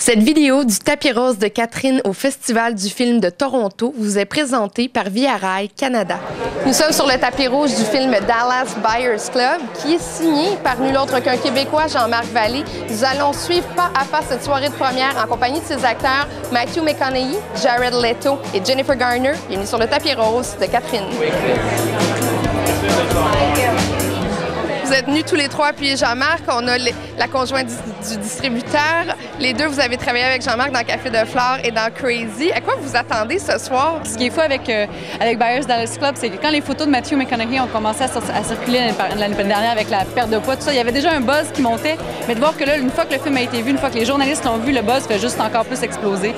Cette vidéo du tapis rose de Catherine au Festival du film de Toronto vous est présentée par Via Rail Canada. Nous sommes sur le tapis rouge du film Dallas Buyers Club qui est signé par nul autre qu'un Québécois, Jean-Marc Vallée. Nous allons suivre pas à pas cette soirée de première en compagnie de ses acteurs Matthew McConaughey, Jared Leto et Jennifer Garner. Bienvenue sur le tapis rose de Catherine. Vous êtes venus tous les trois, puis Jean-Marc, on a la conjointe du distributeur. Les deux, vous avez travaillé avec Jean-Marc dans Café de Flore et dans Crazy. À quoi vous attendez ce soir? Ce qui est fou avec Buyers Dallas Club, c'est que quand les photos de Matthew McConaughey ont commencé à circuler l'année dernière avec la perte de poids, tout ça, il y avait déjà un buzz qui montait. Mais de voir que là, une fois que le film a été vu, une fois que les journalistes l'ont vu, le buzz fait juste encore plus exploser.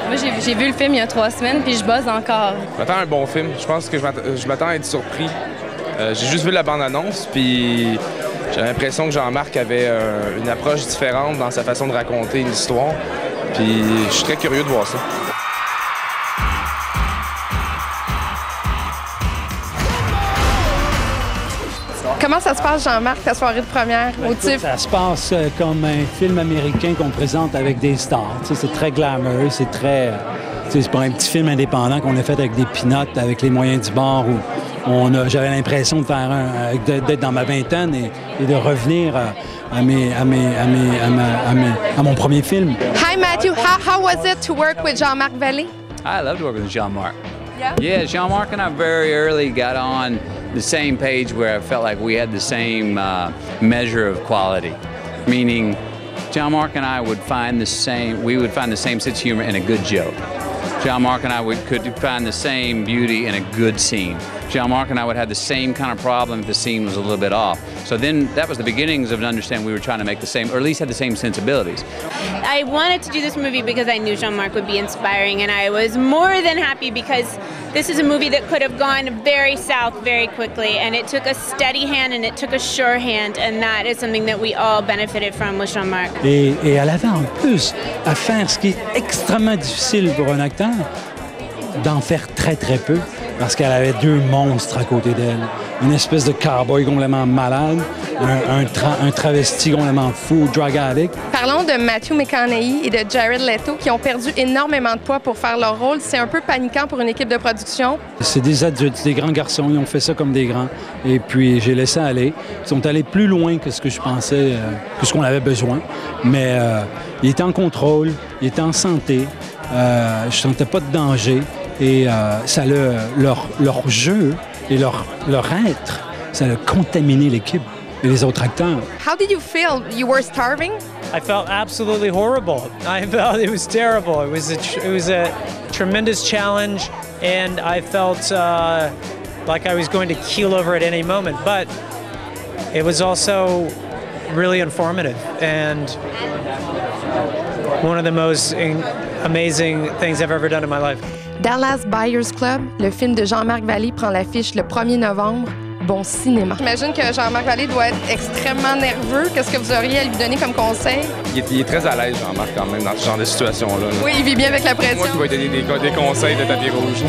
Moi, j'ai vu le film il y a 3 semaines, puis je buzz encore. Je m'attends à un bon film. Je pense que je m'attends à être surpris. J'ai juste vu la bande-annonce, puis j'ai l'impression que Jean-Marc avait une approche différente dans sa façon de raconter une histoire. Puis je suis très curieux de voir ça. Comment ça se passe, Jean-Marc, ta soirée de première au TIFF? Ça se passe comme un film américain qu'on présente avec des stars. C'est très glamour, c'est très... C'est pour un petit film indépendant qu'on a fait avec des pinottes, avec les moyens du bord, où j'avais l'impression de faire d'être dans ma vingtaine et de revenir à mon premier film. Hi Matthew, how was it to work with Jean-Marc Vallée? I loved working with Jean-Marc. Yeah, Jean-Marc and I very early got on the same page where I felt like we had the same measure of quality, meaning Jean-Marc and I would find the same sense of humor in a good joke. Jean-Marc and I could find the same beauty in a good scene. Jean-Marc and I would have the same kind of problem if the scene was a little bit off. So then that was the beginnings of understanding we were trying to make the same, or at least had the same sensibilities. I wanted to do this movie because I knew Jean-Marc would be inspiring, and I was more than happy because this is a movie that could have gone very south very quickly, and it took a steady hand and it took a sure hand, and that is something that we all benefited from with Jean-Marc. Et elle avait en plus à faire ce qui est extrêmement difficile pour un acteur, d'en faire très très peu, parce qu'elle avait deux monstres à côté d'elle. Une espèce de cowboy complètement malade, un travesti complètement fou, drug addict. Parlons de Matthew McConaughey et de Jared Leto qui ont perdu énormément de poids pour faire leur rôle. C'est un peu paniquant pour une équipe de production. C'est des adultes, des grands garçons, ils ont fait ça comme des grands. Et puis j'ai laissé aller. Ils sont allés plus loin que ce que je pensais, que ce qu'on avait besoin. Mais ils étaient en contrôle, ils étaient en santé, je sentais pas de danger. Et leur jeu et leur être, ça a contaminé l'équipe et les autres acteurs. How did you feel? You were starving? I felt absolutely horrible. I felt it was terrible. It was a tremendous challenge, and I felt like I was going to keel over at any moment. But it was also really informative and one of the most amazing things I've ever done in my life. Dallas Buyers Club, le film de Jean-Marc Vallée, prend l'affiche le 1er novembre. Bon cinéma. J'imagine que Jean-Marc Vallée doit être extrêmement nerveux. Qu'est-ce que vous auriez à lui donner comme conseil? Il est très à l'aise, Jean-Marc, quand même, dans ce genre de situation-là. Oui, il vit bien avec la pression. Moi qui vais donner des conseils de tapis rouge.